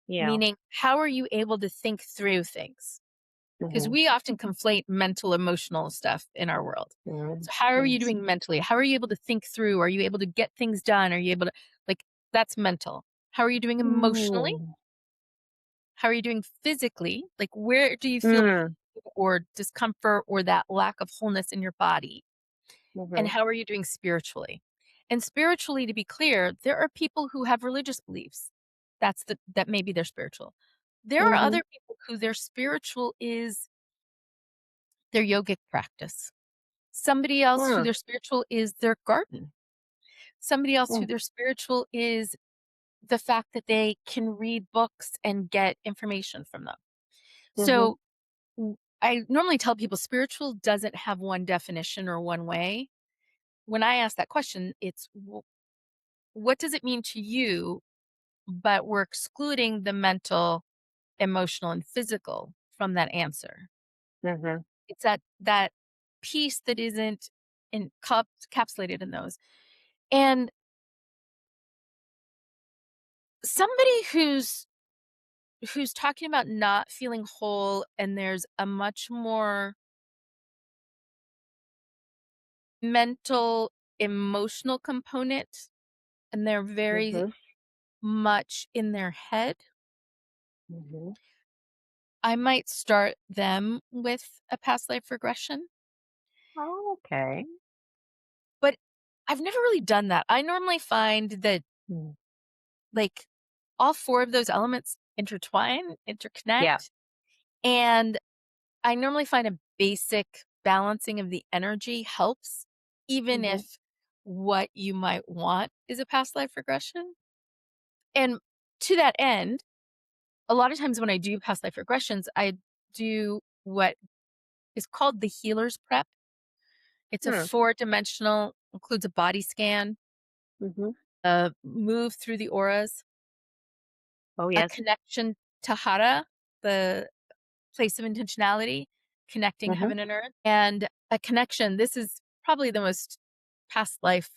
yeah. Meaning, how are you able to think through things? Because Mhm. we often conflate mental, emotional stuff in our world. Mhm. So, how are you Yes. doing mentally? How are you able to think through? Are you able to get things done? Are you able to, like, that's mental. How are you doing emotionally? Mm. How are you doing physically? Like, where do you feel Mm. pain or discomfort or that lack of wholeness in your body? And Mhm. how are you doing spiritually? And spiritually, to be clear, there are people who have religious beliefs. That maybe they're spiritual. There are Mhm. other people who their spiritual is their yogic practice. Somebody else who Mm. their spiritual is their garden. Somebody else who Mm. their spiritual is the fact that they can read books and get information from them. Mhm. So I normally tell people spiritual doesn't have one definition or one way. When I ask that question, it's what does it mean to you? But we're excluding the mental, emotional, and physical from that answer. Mhm. It's that piece that isn't encapsulated in those. And somebody who's talking about not feeling whole, and there's a much more mental, emotional component, and they're very Mhm. much in their head, Mhm. I might start them with a past life regression, Oh, okay. but I've never really done that. I normally find that, Mm. like, all 4 of those elements intertwine, Yeah. interconnect, and I normally find a basic balancing of the energy helps, even Mhm. if what you might want is a past life regression. And to that end, a lot of times when I do past life regressions, I do what is called the healer's prep. It's a Mm. 4-dimensional, includes a body scan, Mhm. a move through the auras, Oh, a yes. connection to Hara, the place of intentionality, connecting Mhm. heaven and earth, and a connection. This is probably the most past life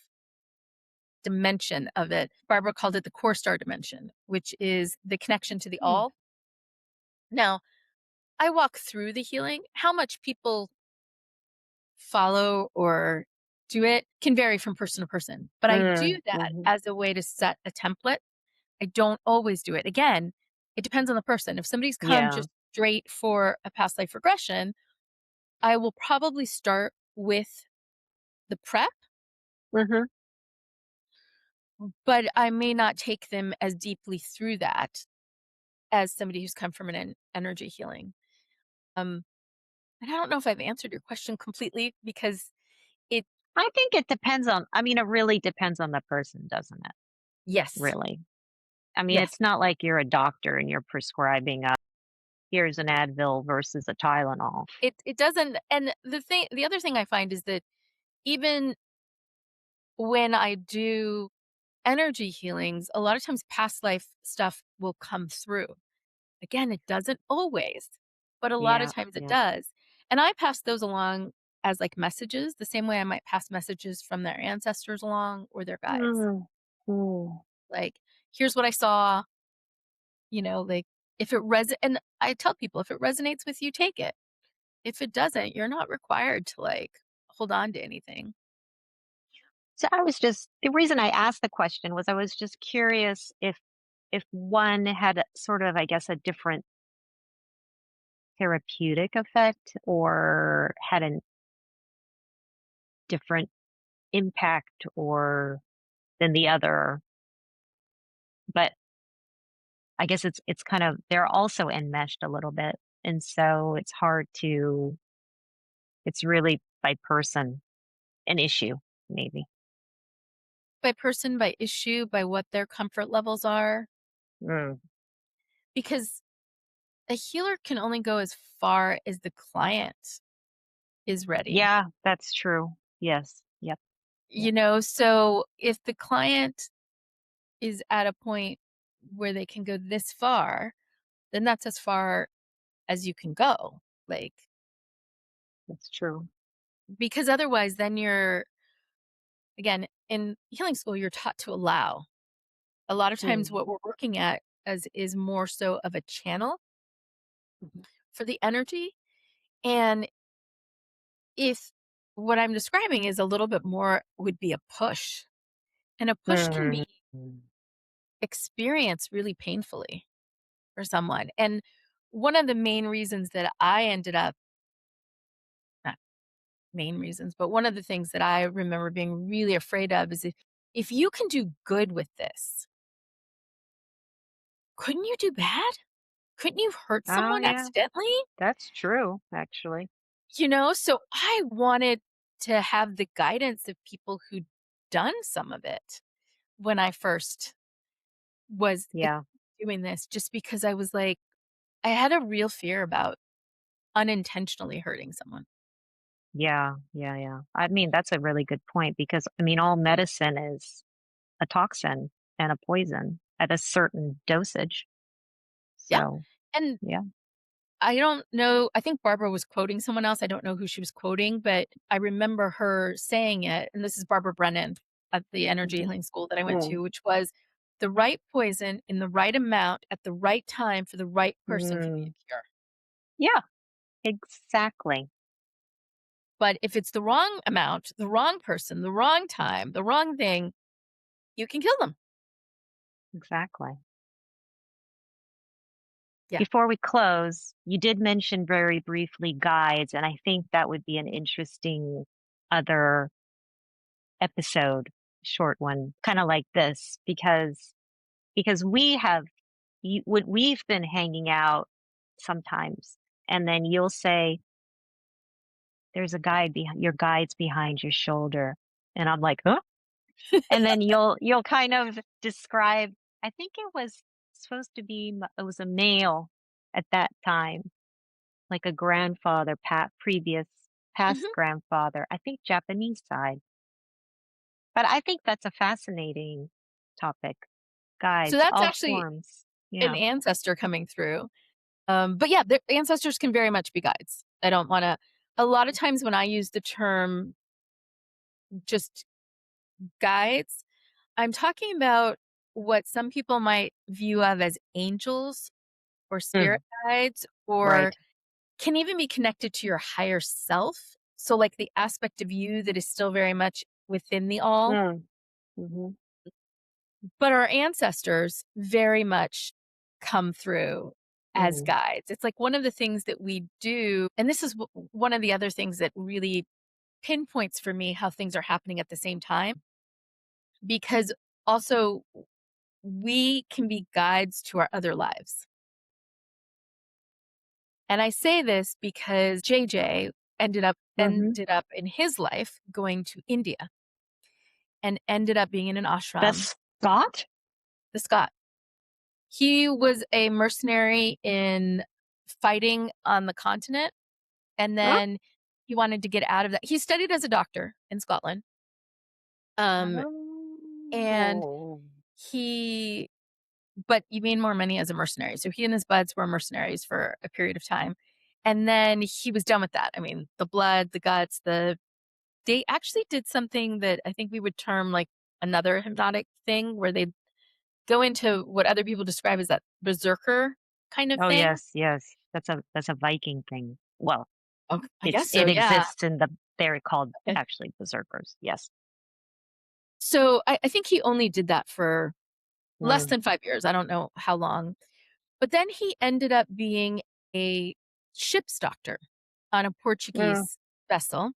dimension of it. Barbara called it the core star dimension, which is the connection to the Mm. all. Now, I walk through the healing. How much people follow or do it can vary from person to person, but I do Mm. that Mhm. as a way to set a template. I don't always do it. Again, it depends on the person. If somebody's come Yeah. just straight for a past life regression, I will probably start with the prep, Mhm. but I may not take them as deeply through that as somebody who's come from an energy healing. Um, and I don't know if I've answered your question completely because it, I think it depends on I mean, it really depends on the person, doesn't it? yes, Really. I mean, yes, it's not like you're a doctor and you're prescribing a here's an Advil versus a Tylenol. it doesn't. And the other thing I find is that even when I do energy healings, a lot of times past life stuff will come through. Again, it doesn't always, but a lot of Yeah. times it Yeah. does. And I pass those along as like messages, the same way I might pass messages from their ancestors along or their guides. Mm. Mm. Like, here's what I saw, like if it and I tell people if it resonates with you, take it. If it doesn't, you're not required to like hold on to anything. So I was just the reason I asked the question was I was just curious if one had a sort of, I guess, a different therapeutic effect or had a different impact or than the other. But I guess it's kind of they're also enmeshed a little bit. And so it's hard to it's really by person an issue, maybe. By person, by issue, by what their comfort levels are. Mm. Because a healer can only go as far as the client is ready. Yeah, that's true. Yes. Yep. Yep. So if the client is at a point where they can go this far, then that's as far as you can go. Like, That's true. because otherwise, then you're, again, in healing school, you're taught to allow. A lot of times, Mm. what we're working at as is more so of a channel Mhm. for the energy. And if what I'm describing is a little bit more, would be a push, and a push can be Mm. experienced really painfully for someone. And one of the main reasons that I ended up, not main reasons, but one of the things that I remember being really afraid of is if you can do good with this, couldn't you do bad? Couldn't you hurt Oh, someone yeah. accidentally? That's true, actually. So I wanted to have the guidance of people who'd done some of it when I first was Yeah. doing this, just because I was like, I had a real fear about unintentionally hurting someone. Yeah. Yeah. Yeah. I mean, that's a really good point because, I mean, all medicine is a toxin and a poison at a certain dosage. Yeah. So, And yeah. I don't know. I think Barbara was quoting someone else. I don't know who she was quoting, but I remember her saying it. And this is Barbara Brennan at the energy Mhm. healing school that I went Mm. to, which was the right poison in the right amount at the right time for the right person can be Mm. a cure. Yeah, exactly. But if it's the wrong amount, the wrong person, the wrong time, the wrong thing, you can kill them. Exactly. Yeah. Before we close, you did mention very briefly guides, and I think that would be an interesting other episode, short one, kind of like this, because we've been hanging out sometimes, and then you'll say, "There's a guide behind your guide's behind your shoulder," and I'm like, "Huh?" And then you'll kind of describe. I think it was supposed to be it was a male at that time, like a grandfather, previous past Mhm. grandfather, I think Japanese side. But I think that's a fascinating topic. So Guides, that's all actually forms. an Yeah. ancestor coming through. But yeah, the ancestors can very much be guides. I don't want to. A lot of times when I use the term just guides, I'm talking about what some people might view of as angels or spirit Mm, guides, or right. can even be connected to your higher self. So, like the aspect of you that is still very much within the all. Mm, hmm. But our ancestors very much come through as Mm, guides. It's like one of the things that we do. And this is one of the other things that really pinpoints for me how things are happening at the same time, because also we can be guides to our other lives. And I say this because JJ hmm. ended up in his life going to India and ended up being in an The ashram, Scot? the Scot. He was a mercenary in fighting on the continent, and Huh? then he wanted to get out of that. He studied as a doctor in Scotland. Um, and Oh. he but you made more money as a mercenary. So he and his buds were mercenaries for a period of time. And then he was done with that. I mean, the blood, the guts, they actually did something that I think we would term like another hypnotic thing where they go into what other people describe as that berserker kind of Oh, thing. yes, yes. That's a Viking thing. Well, Oh, I guess so, it yeah. exists in they're called Okay. actually berserkers. Yes. So I think he only did that for less Mm, than 5 years. I don't know how long. But then he ended up being a ship's doctor on a mm, Portuguese vessel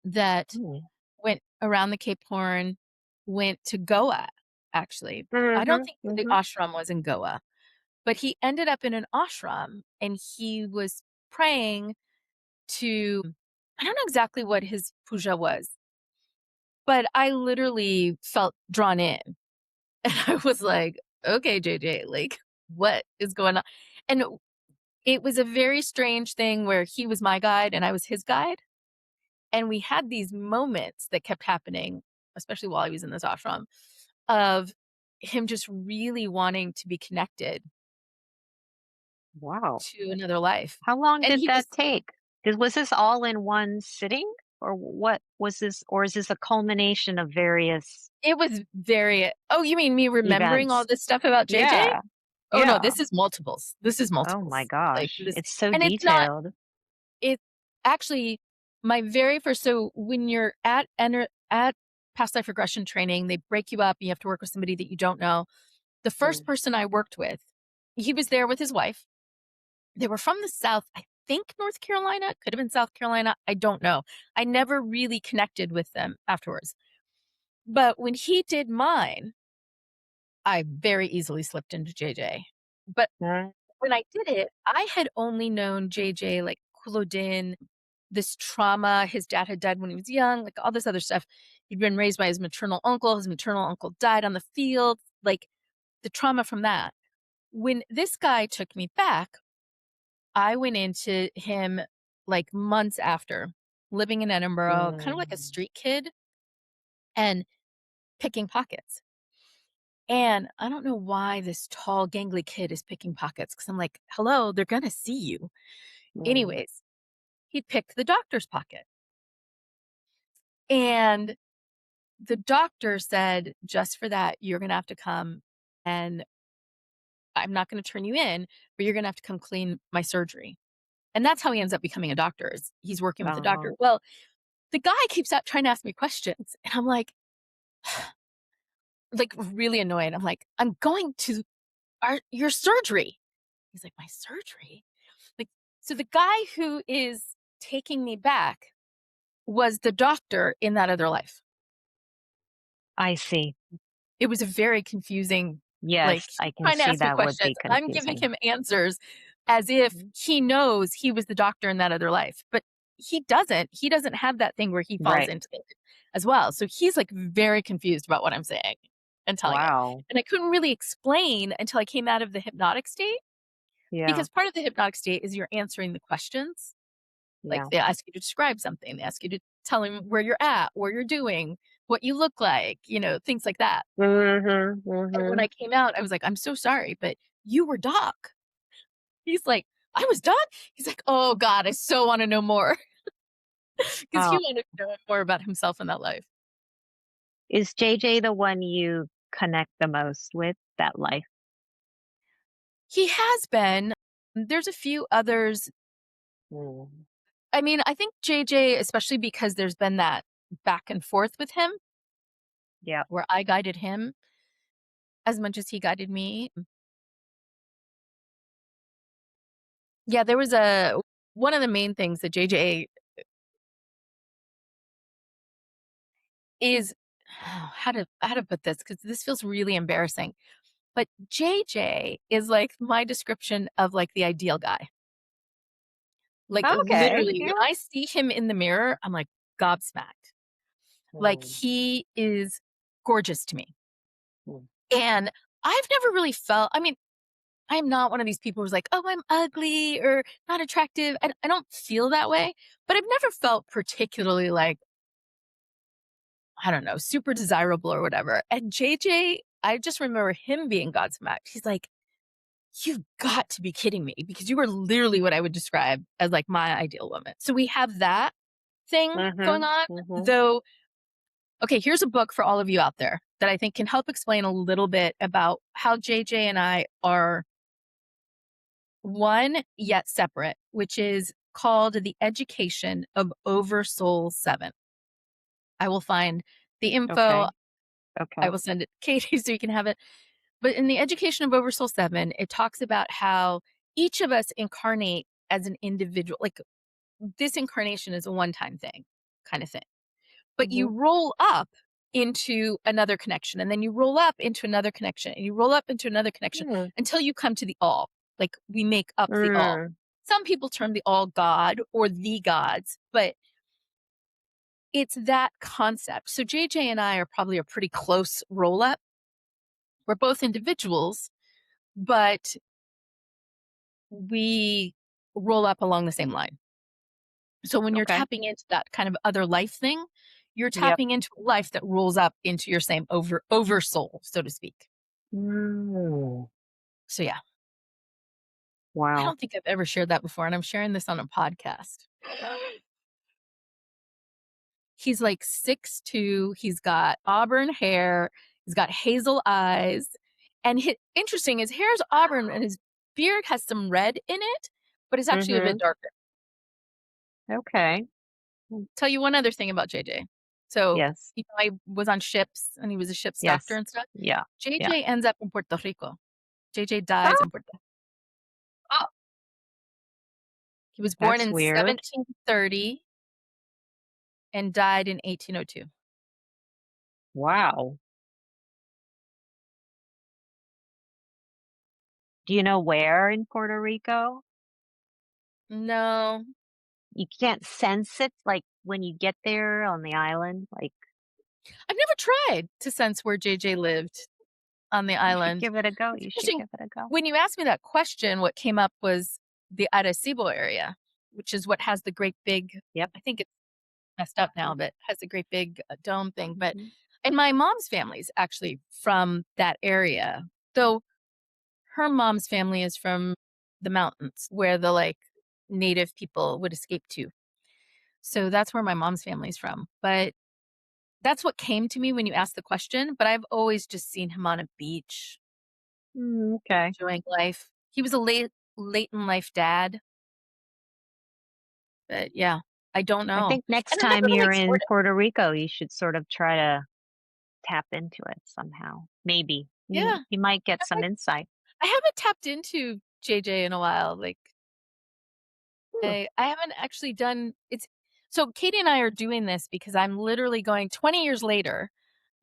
that mm, went around the Cape Horn, went to Goa, actually. I don't mhm, think the mhm, ashram was in Goa, but he ended up in an ashram and he was praying to, I don't know exactly what his puja was, but I literally felt drawn in. And I was like, okay, JJ, like, what is going on? And it was a very strange thing where he was my guide and I was his guide. And we had these moments that kept happening, especially while I was in this ashram, of him just really wanting to be connected Wow. to another life. How long And did he was that take? Was this all in one sitting? Or what was this? Or is this a culmination of various it was very oh, you mean me remembering all events? this stuff about JJ? Yeah. Oh, no, Yeah. this is multiples. This is Oh my multiples. Like, gosh. this It's so and it's not detailed. it's actually my very first so when you're at past life regression training, they break you up, you have to work with somebody that you don't know. The first Mm. person I worked with, he was there with his wife. They were from the South, I think North Carolina, could have been South Carolina, I don't know. I never really connected with them afterwards. But when he did mine, I very easily slipped into JJ. But Mm. when I did it, I had only known JJ, like, Culloden, this trauma, his dad had died when he was young, like, all this other stuff. He'd been raised by his maternal uncle died on the field, like, the trauma from that. When this guy took me back, I went into him, like, months after, living in Edinburgh, kind of like a Mm. street kid and picking pockets. And I don't know why this tall, gangly kid is picking pockets because I'm like, hello, they're going to see you. Mm. Anyways, he picked the doctor's pocket. And the doctor said, just for that, you're going to have to come and I'm not going to turn you in, but you're going to have to come clean my surgery. And that's how he ends up becoming a doctor is he's working with the Uh-huh. doctor. Well, the guy keeps out trying to ask me questions. And I'm like really annoyed. I'm like, I'm going to your surgery. He's like, my surgery? Like, so the guy who is taking me back was the doctor in that other life. I see. It was a very confusing, like, Yes, he's I can trying to see ask me that would questions. be I'm giving confusing. him answers as if Mhm. he knows he was the doctor in that other life, but he doesn't. He doesn't have that thing where he falls Right. into it as well. So he's like very confused about what I'm saying and telling him. Wow. And I couldn't really explain until I came out of the hypnotic state Yeah. because part of the hypnotic state is you're answering the questions. Like, Yeah. they ask you to describe something, they ask you to tell them where you're at, what you're doing, what you look like, things like that. Mhm. And when Mhm. I came out, I was like, "I'm so sorry, but you were Doc." He's like, "I was Doc?" He's like, "Oh god, I so wanna know more," because he Oh, wanted to know more about himself in that life. is JJ the one you connect the most with, that life? He has been. There's a few others. Mm. I mean, I think JJ, especially because there's been that back and forth with him, Yeah. where I guided him as much as he guided me. Yeah, there was a one of the main things that JJ is how to put this because this feels really embarrassing. But JJ is like my description of like the ideal guy. Like Okay. literally, when Yeah. I see him in the mirror, I'm like gobsmacked. Like Mm. he is gorgeous to me. Mm. And I've never really felt, I mean, I'm not one of these people who's like, oh, I'm ugly or not attractive. I don't feel that way, but I've never felt particularly like, I don't know, super desirable or whatever. And JJ, I just remember him being godsmacked. He's like, you've got to be kidding me because you are literally what I would describe as like my ideal woman. So we have that thing going Mhm. on. Mhm. Though, okay, here's a book for all of you out there that I think can help explain a little bit about how JJ and I are one yet separate, which is called The Education of Oversoul 7. I will find the info. Okay. I Okay. will send it to Katie so you can have it. But in The Education of Oversoul 7, it talks about how each of us incarnate as an individual. Like, this incarnation is a one-time thing kind of thing. But you Mhm. roll up into another connection, and then you roll up into another connection, and you roll up into another connection Mm. until you come to the all. Like, we make up the all. Mm. Some people term the all God or the gods, but it's that concept. So JJ and I are probably a pretty close roll up. We're both individuals, but we roll up along the same line. So when you're Okay. tapping into that kind of other life thing, you're Yep. tapping into a life that rolls up into your same over soul, so to speak. Mm. So yeah. I Wow. don't think I've ever shared that before, and I'm sharing this on a podcast. He's like 6'2", he's got auburn hair, he's got hazel eyes, and interesting, his hair is auburn and his beard has some red in it, but it's actually a bit Mhm. darker. Okay. Tell you one other thing about JJ. So, Yes. I was on ships and he was a ship's doctor Yes. and stuff. Yeah. Yeah. JJ ends up in Puerto Rico. JJ dies Oh, in Puerto Rico. oh, He was born that's in weird. 1730 and died in 1802. Wow. Do you know where in Puerto Rico? No. You can't sense it, like, when you get there on the island? Like, I've never tried to sense where JJ lived on the you should island. give it a go, It's you should interesting. give it a go. When you asked me that question, what came up was the Arecibo area, which is what has the great big, Yep. I think it's messed up now, but has a great big dome thing. But Mhm. and my mom's family's actually from that area, though her mom's family is from the mountains where the like native people would escape to. So that's where my mom's family's from. But that's what came to me when you asked the question. But I've always just seen him on a beach Okay. enjoying life. He was a late in life dad. But yeah, I don't I know. think next And I never time really you're in explored it. Puerto Rico, you should sort of try to tap into it somehow. Maybe. Yeah. You might get I some might insight. I haven't tapped into JJ in a while. Like Hmm. I haven't actually done it's so Katie and I are doing this because I'm literally going 20 years later,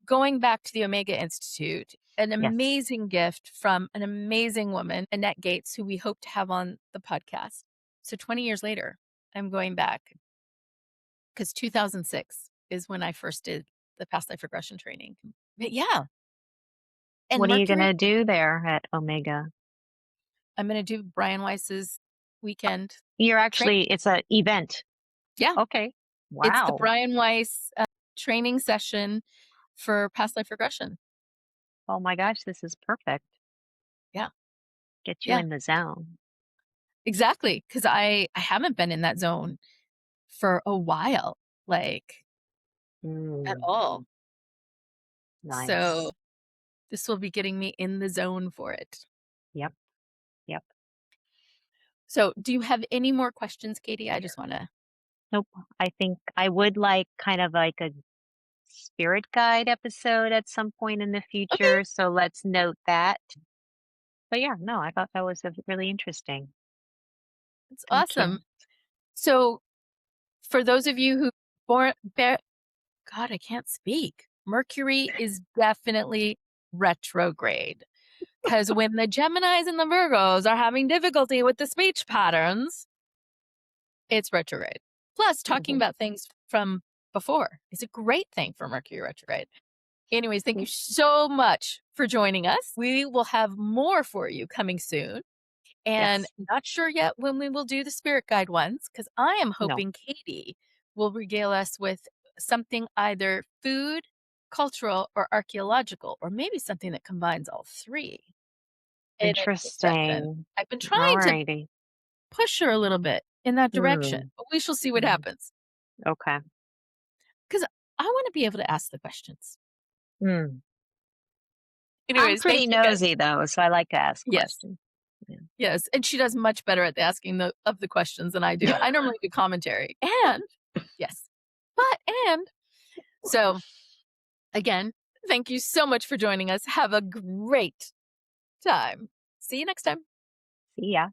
going back to the Omega Institute, an Yes. amazing gift from an amazing woman, Annette Gates, who we hope to have on the podcast. So 20 years later, I'm going back because 2006 is when I first did the past life regression training. But yeah, and What are you Mercury, gonna do there at Omega? I'm going to do Brian Weiss's weekend You're training. actually it's a event. Yeah, Okay. it's the Wow. Brian Weiss training session for past life regression. Oh my gosh, this is perfect. Yeah, Get you yeah, in the zone. exactly. Because I haven't been in that zone for a while, like at Mm, all. So nice. this will be getting me in the zone for it. Yep. Yep. So, do you have any more questions, Katie? I just want to. Nope. I think I would like kind of like a spirit guide episode at some point in the Okay, future. So let's note that. But yeah, no, I thought that was really interesting. it's Thank you. awesome. So, for those of you who born, God, I can't speak. Mercury is definitely retrograde because when the Geminis and the Virgos are having difficulty with the speech patterns, it's retrograde. Plus, talking Mhm. about things from before is a great thing for Mercury retrograde. Anyways, thank you so much for joining us. We will have more for you coming soon. And Yes. not sure yet when we will do the spirit guide ones, because I am No. hoping Katie will regale us with something either food, cultural, or archaeological, or maybe something that combines all three in a discussion. Interesting. I've been All trying to righty. push her a little bit in that direction, Hmm. but we shall see what Hmm. happens. Okay. Because I want to be able to ask the questions. Hmm. I'm Anyways, thank pretty you guys. nosy though, so I like to ask Yes. questions. Yeah. Yes, and she does much better at the asking of the questions than I do. I normally do commentary. And yes. And so again, thank you so much for joining us. Have a great time. See you next time. See ya.